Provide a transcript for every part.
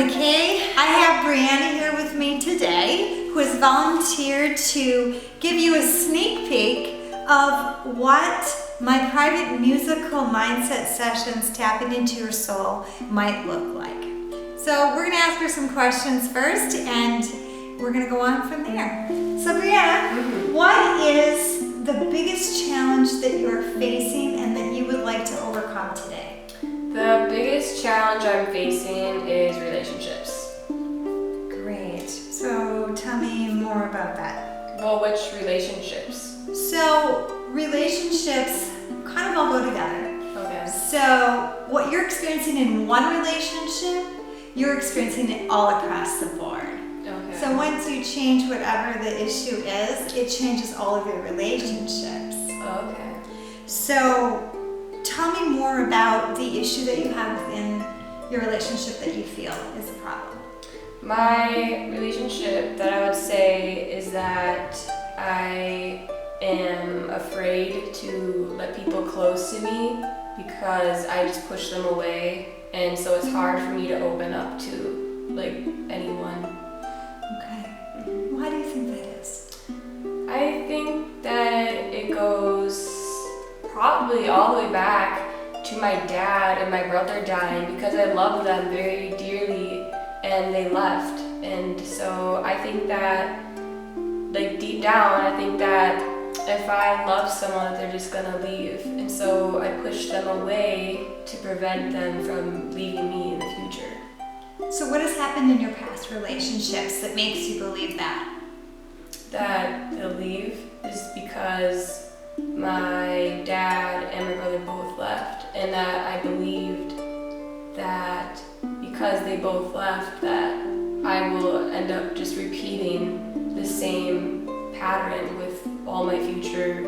Brenda Kay. I have Brianna here with me today, who has volunteered to give you a sneak peek of what my private musical mindset sessions tapping into your soul might look like. So we're gonna ask her some questions first and we're gonna go on from there. So Brianna, what is the biggest challenge that you're facing and that you would like to overcome today? The biggest challenge I'm facing is relationships. Great. So tell me more about that. Well, which relationships? So relationships kind of all go together. Okay. So what you're experiencing in one relationship, you're experiencing it all across the board. Okay. So once you change whatever the issue is, it changes all of your relationships. Okay. So tell me more about the issue that you have within your relationship that you feel is a problem. My relationship that I would say is that I am afraid to let people close to me because I just push them away, and so it's hard for me to open up to anyone. Okay. Why do you think that is? I think that it goes probably all the way back to my dad and my brother dying, because I love them very dearly and they left. And so I think that, deep down, I think that if I love someone, they're just gonna leave. And so I push them away to prevent them from leaving me in the future. So what has happened in your past relationships that makes you believe that? That they'll leave is because my dad and my brother both left, and that I believed that because they both left, that I will end up just repeating the same pattern with all my future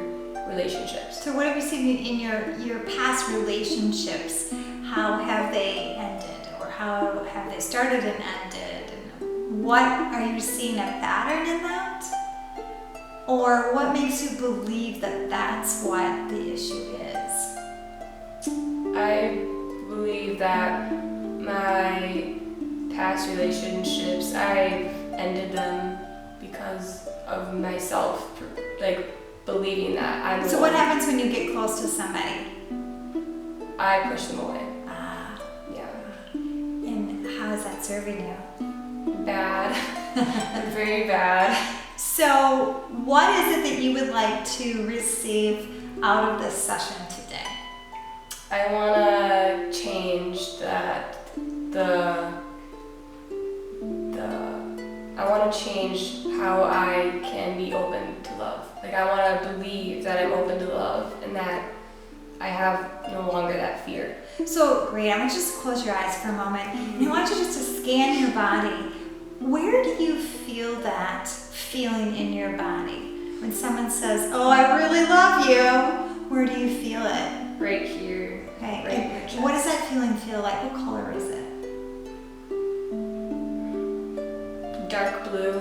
relationships. So what have you seen in your past relationships? How have they ended, or how have they started and ended? And what are you seeing a pattern in that? Or what makes you believe that that's what the issue is? I believe that my past relationships, I ended them because of myself, believing that I'm. So what happens when you get close to somebody? I push them away. Yeah. And how is that serving you? Bad. Very bad. So what is it that you would like to receive out of this session today? I want to change that I want to change how I can be open to love. I want to believe that I'm open to love and that I have no longer that fear. So great, I want you to just close your eyes for a moment. And I want you just to scan your body. Where do you feel that feeling in your body? When someone says, "Oh, I really love you," where do you feel it? Right here. Okay. Right in your chest. What does that feeling feel like? What color is it? Dark blue.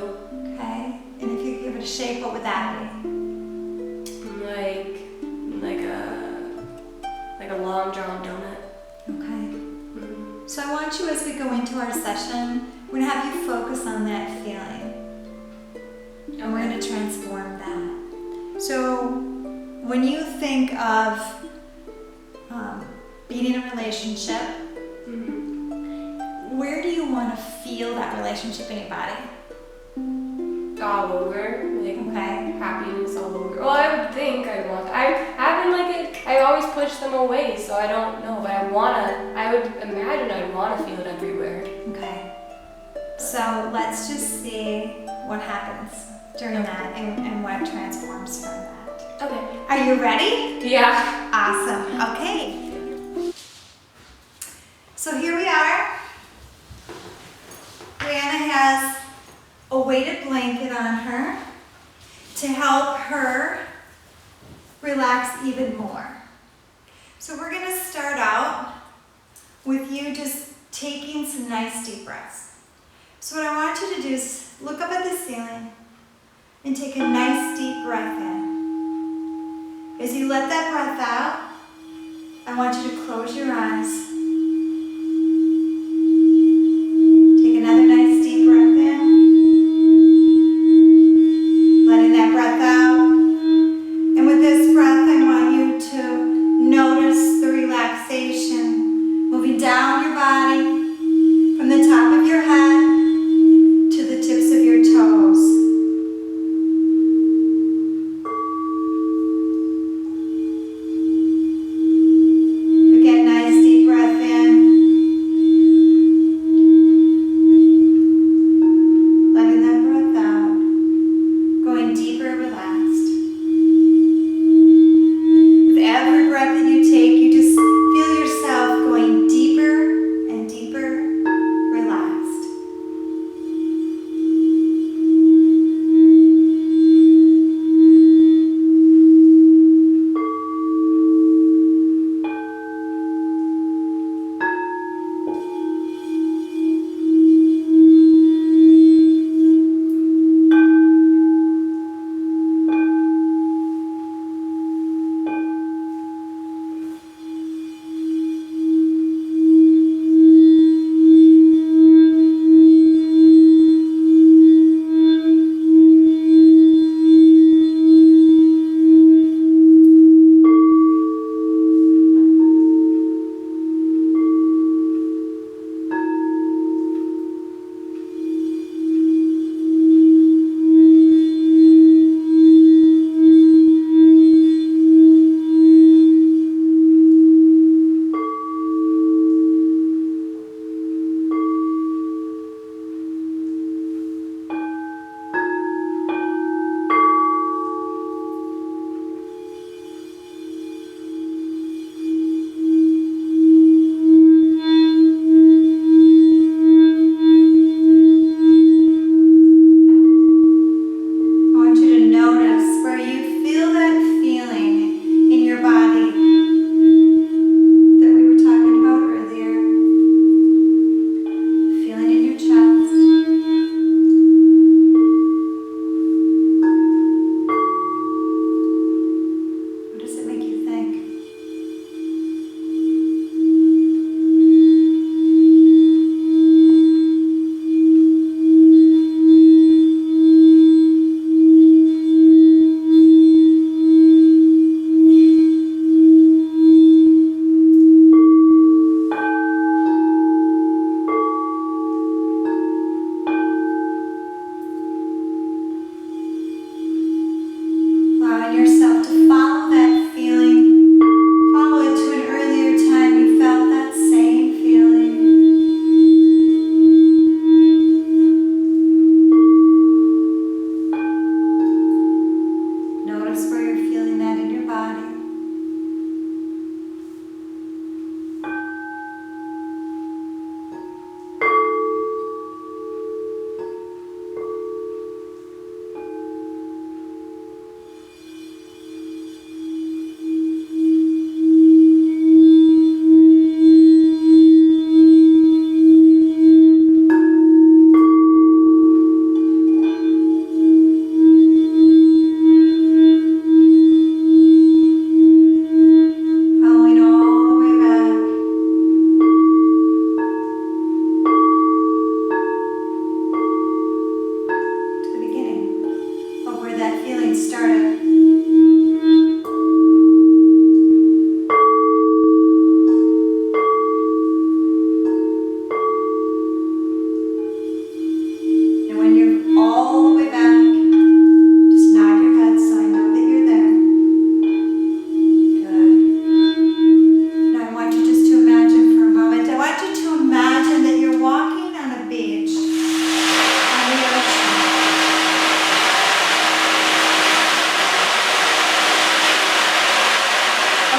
Okay. And if you could give it a shape, what would that be? Like a long drawn donut. Okay. Mm-hmm. So I want you, as we go into our session, we're going to have you focus on that feeling. And we're going to transform that. So when you think of being in a relationship, where do you want to feel that relationship in your body? All over. Okay. Happiness all over. Well, I would think I want. I haven't I always push them away, so I don't know. But I would imagine I'd want to feel it everywhere. Okay. So let's just see what happens during that and what transforms from that. Okay. Are you ready? Yeah. Awesome. Okay. So here we are. Brianna has a weighted blanket on her to help her relax even more. So we're going to start out with you just taking some nice deep breaths. So what I want you to do is look up at the ceiling and take a nice deep breath in. As you let that breath out, I want you to close your eyes. Take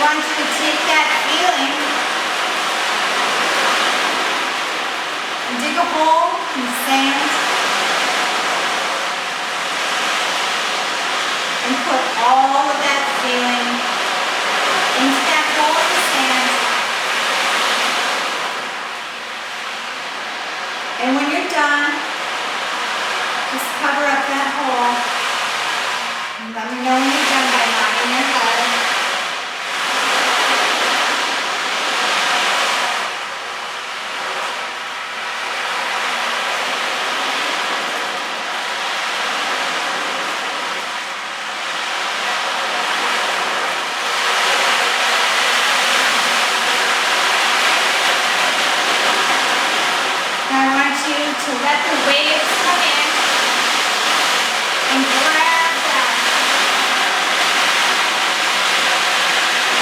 want you to take that feeling and dig a hole in the sand and put all of that feeling into that hole in the sand. And when you're done, just cover up that hole. And let me know when you're done by nodding your head. To let the waves come in and grab that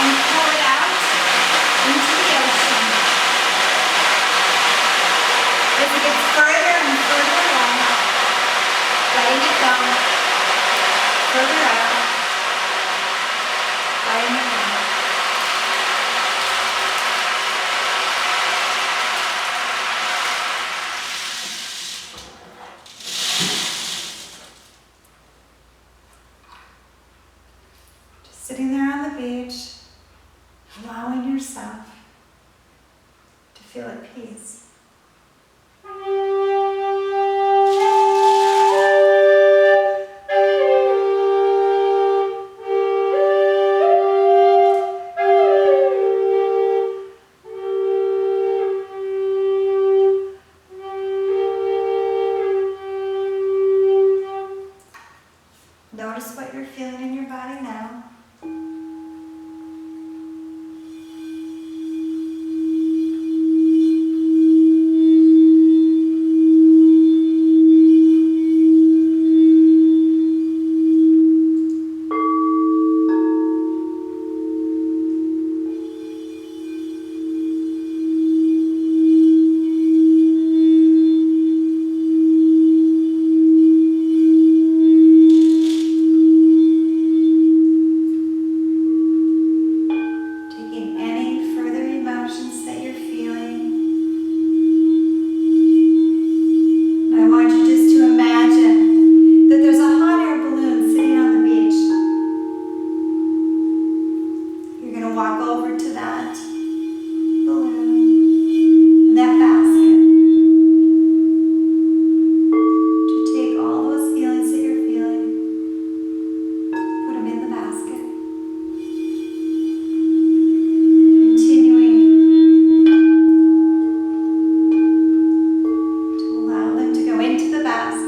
and pull it out into the ocean. As it gets further and further away, letting it go, further out, letting it go. Sitting there on the beach, allowing yourself to feel at peace. Notice what you're feeling in your body now. Walk over to that balloon and that basket to take all those feelings that you're feeling, put them in the basket, continuing to allow them to go into the basket.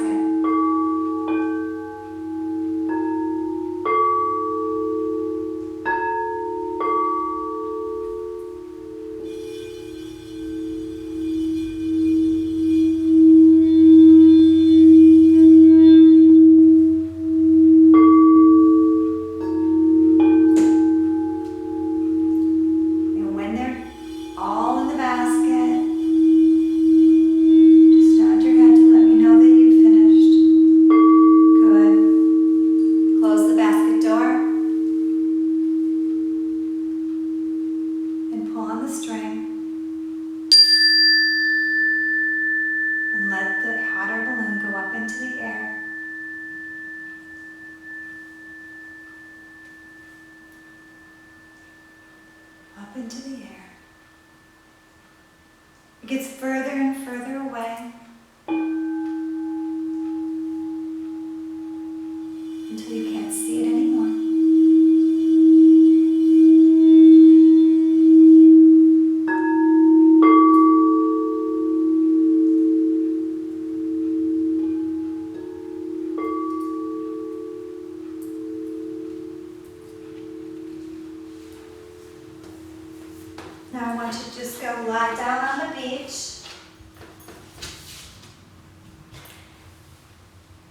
Let the hot air balloon go up into the air. Up into the air. It gets further and further away until you can't see it anymore. Now I want you to just go lie down on the beach.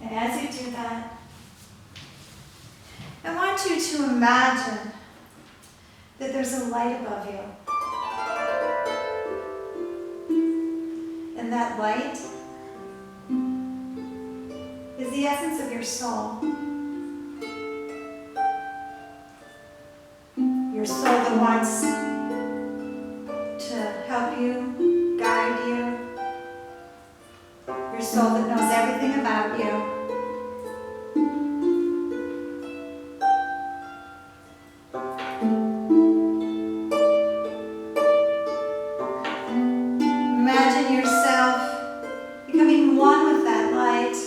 And as you do that, I want you to imagine that there's a light above you. And that light is the essence of your soul. Your soul that wants to help you, guide you. Your soul that knows everything about you. Imagine yourself becoming one with that light.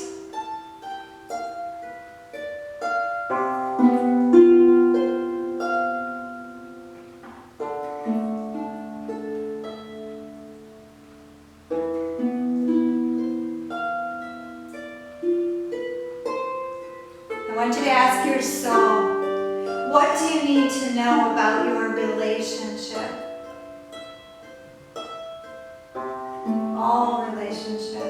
I want you to ask your soul, what do you need to know about your relationship? All relationships.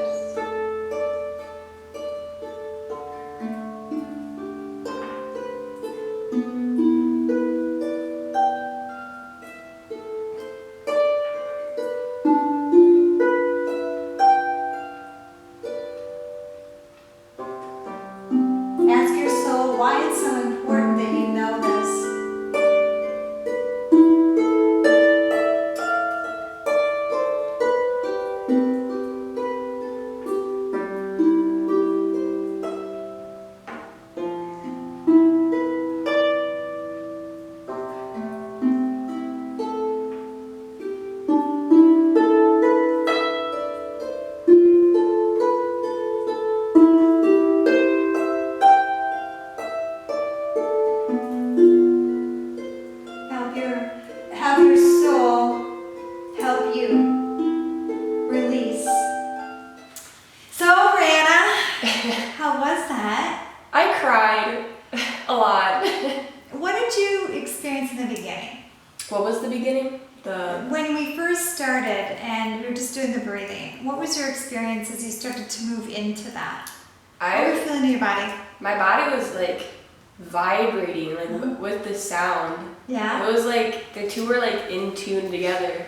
Ask your soul why it's so important that you know this. Have your soul help you release. So, Brianna, how was that? I cried a lot. What did you experience in the beginning? What was the beginning? When we first started and we were just doing the breathing, what was your experience as you started to move into that? What were you feeling in your body? My body was like vibrating, like with the sound. Yeah. It was like the two were like in tune together,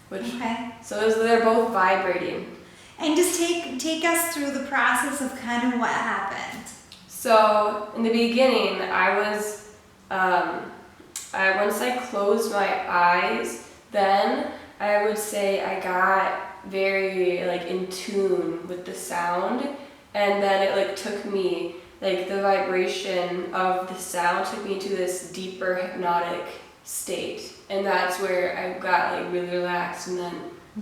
which Okay. so they're both vibrating. And just take us through the process of kind of what happened. So in the beginning, I was once I closed my eyes, then I would say I got very like in tune with the sound, and then it like took me. Like the vibration of the sound took me into this deeper hypnotic state, and that's where I got like really relaxed, and then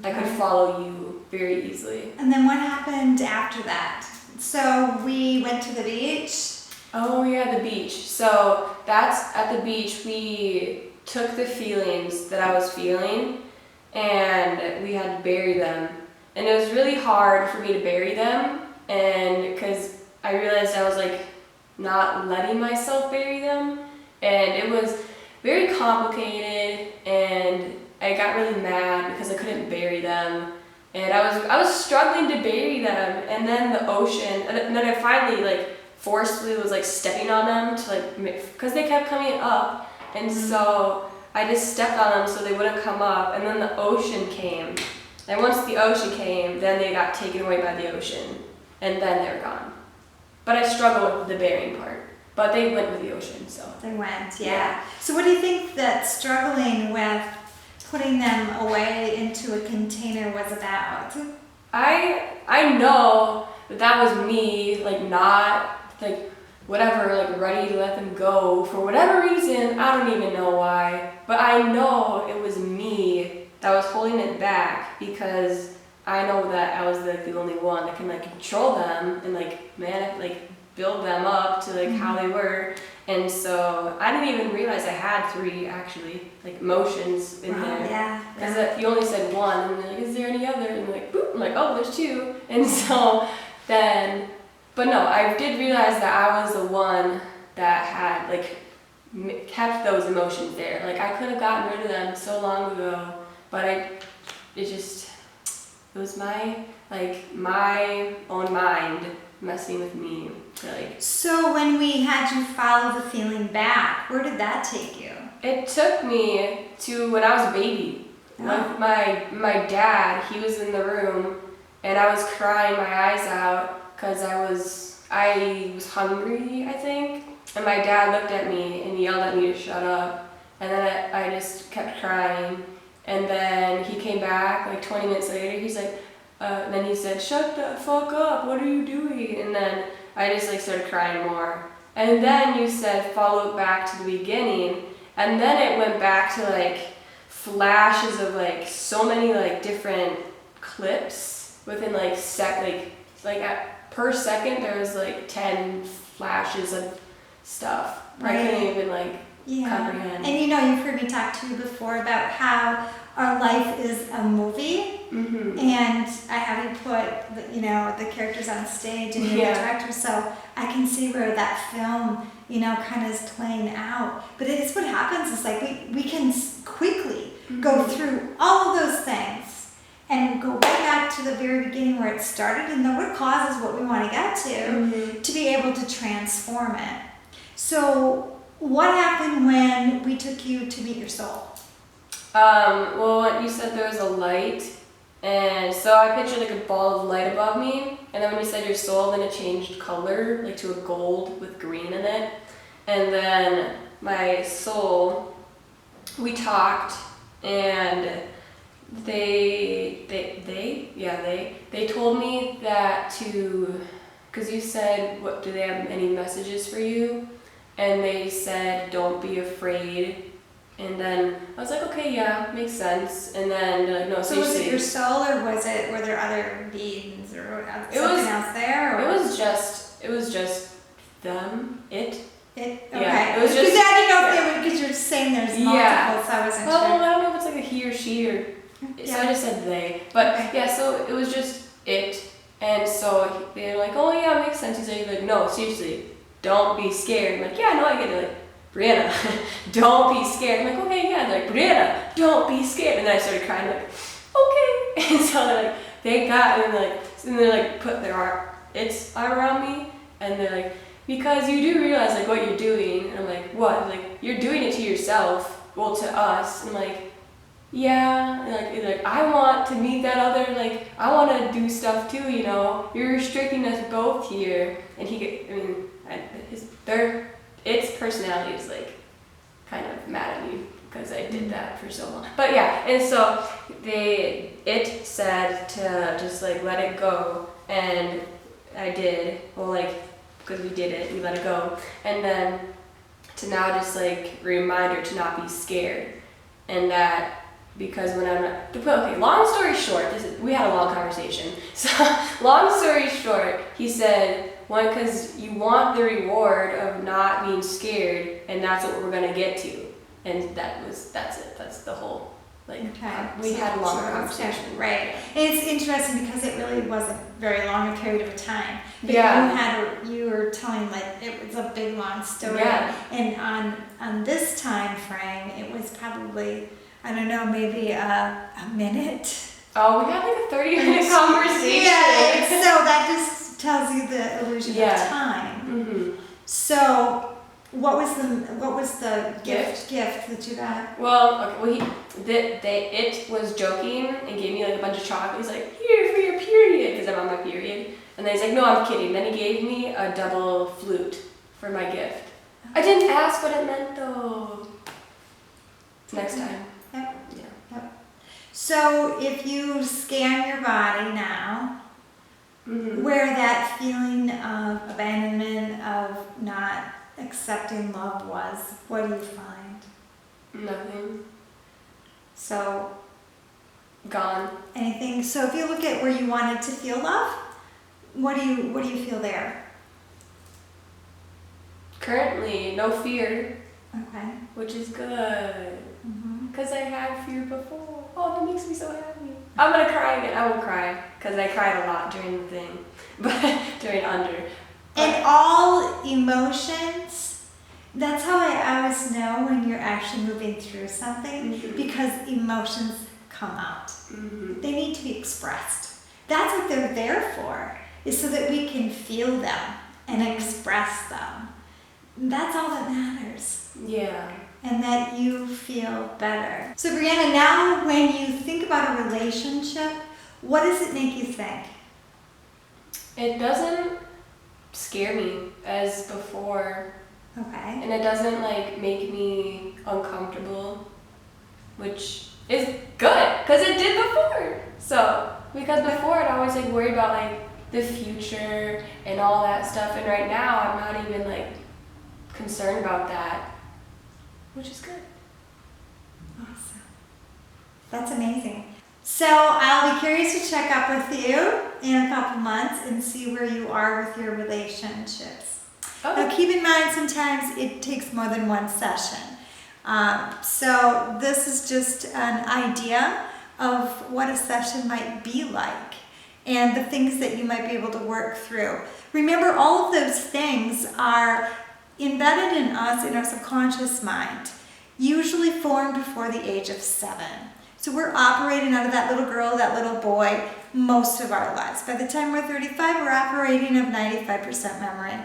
I could follow you very easily. And then what happened after that? So we went to the beach. Oh yeah, the beach. So that's at the beach we took the feelings that I was feeling and we had to bury them. And it was really hard for me to bury them, and because I realized I was like not letting myself bury them, and it was very complicated, and I got really mad because I couldn't bury them, and I was struggling to bury them, and then the ocean, and then I finally like forcefully was like stepping on them to like, because they kept coming up, and so I just stepped on them so they wouldn't come up, and then the ocean came, and once the ocean came, then they got taken away by the ocean, and then they were gone. But I struggled with the burying part. But they went with the ocean, so. They went, yeah. So what do you think that struggling with putting them away into a container was about? I know that was me, like not, like whatever, like ready to let them go for whatever reason. I don't even know why. But I know it was me that was holding it back because I know that I was like the only one that can like control them and like build them up to like how they were, and so I didn't even realize I had 3 actually like emotions in there. Yeah. Because you only said one, and they're like, "Is there any other?" And they're like, "Boop!" I'm like, "Oh, there's 2." And so then, but no, I did realize that I was the one that had like kept those emotions there. Like I could have gotten rid of them so long ago, but it was my own mind messing with me. Like, so when we had you follow the feeling back, where did that take you? it took me to when I was a baby. With my dad, he was in the room, and I was crying my eyes out because I was hungry, I think. And my dad looked at me and yelled at me to shut up. And then I just kept crying. And then he came back like 20 minutes later. He's like, then he said, "Shut the fuck up, what are you doing?" And then I just like started crying more. And then you said, follow it back to the beginning. And then it went back to like flashes of like so many like different clips within like per second there was like 10 flashes of stuff. Right. I couldn't even like comprehend. And you've heard me talk to you before about how our life is a movie, and I have you put the characters on stage and you're the director, so I can see where that film kind of is playing out. But it's what happens is like we can quickly go through all of those things and go right back to the very beginning where it started and the root cause is what we want to get to be able to transform it. So what happened when we took you to meet your soul? Well, you said there was a light, and so I pictured like a ball of light above me, and then when you said your soul, then it changed color, like to a gold with green in it, and then my soul, we talked, and they told me that because you said, what, do they have any messages for you? And they said, don't be afraid. And then I was like, okay, yeah, makes sense. And then they're like, no, so seriously. Was it your soul, or were there other beings or something else there? Or? It was just them. Okay. Yeah, it was just. Because I didn't know if they would, because you're saying there's multiple, so I wasn't sure. Well, I don't know if it's like a he or she or. So I just said they. But so it was just it. And so they're like, oh yeah, it makes sense. He's like, no, seriously, don't be scared. I'm like, yeah, no, I get it. Like, Brianna, don't be scared. I'm like, okay, yeah. They're like, Brianna, don't be scared. And then I started crying, like, okay. And so they're like, thank God. And they're like, put their arm around me. And they're like, because you do realize like what you're doing. And I'm like, what? Like, you're doing it to yourself. Well, to us. And like, yeah. And like, I want to meet that other, like, I want to do stuff too, You're restricting us both here. And its personality is like kind of mad at me because I did that for so long. But yeah, and so it said to just like let it go, and I did. Well, like, because we did it, we let it go, and then to now just like reminder to not be scared, and that because when okay, long story short, we had a long conversation. So long story short, he said, one, because you want the reward of not being scared, and that's what we're gonna get to, and that's it. That's the whole we had a long conversation. Right. And it's interesting because it really wasn't very long a period of time. But you were telling like it was a big long story. Yeah. And on this time frame, it was probably, I don't know, maybe a minute. Oh, we had like a 30-minute conversation. Yeah. So that just tells you the illusion of time. Mm-hmm. So what was the gift that you got? Well, okay, it was joking and gave me like a bunch of chocolate. He's like, here for your period, because I'm on my period. And then he's like, no, I'm kidding. Then he gave me a double flute for my gift. I didn't ask what it meant though. Next time. Yep. Yeah. Yep. So if you scan your body now, where that feeling of abandonment, of not accepting love was, what do you find? Nothing. So gone. Anything. So if you look at where you wanted to feel love, what do you feel there? Currently, no fear. Okay. Which is good. Because I had fear before. Oh, that makes me so happy. I'm gonna cry again. I won't cry because I cried a lot during the thing, but during under. And all emotions, that's how I always know when you're actually moving through something, because emotions come out. They need to be expressed. That's what they're there for, is so that we can feel them and express them. That's all that matters. Yeah. And that you feel better. So Brianna, now when you think about a relationship, what does it make you think? It doesn't scare me as before. Okay. And it doesn't like make me uncomfortable. which is good because it did before. So because before I'd always like worry about like the future and all that stuff, and right now I'm not even like concerned about that, which is good. Awesome. That's amazing. So I'll be curious to check up with you in a couple months and see where you are with your relationships. Oh. Now keep in mind sometimes it takes more than one session. So this is just an idea of what a session might be like and the things that you might be able to work through. Remember, all of those things are embedded in us, in our subconscious mind, usually formed before the age of 7. So we're operating out of that little girl, that little boy, most of our lives. By the time we're 35, we're operating of 95% memory.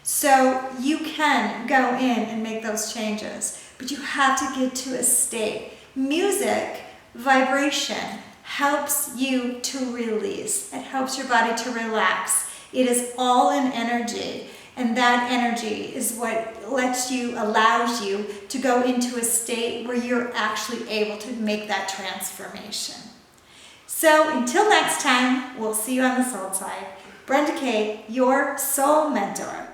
So you can go in and make those changes, but you have to get to a state. Music, vibration, helps you to release. It helps your body to relax. It is all in energy. And that energy is what allows you to go into a state where you're actually able to make that transformation. So until next time, we'll see you on the soul side. Brenda Kay, your soul mentor.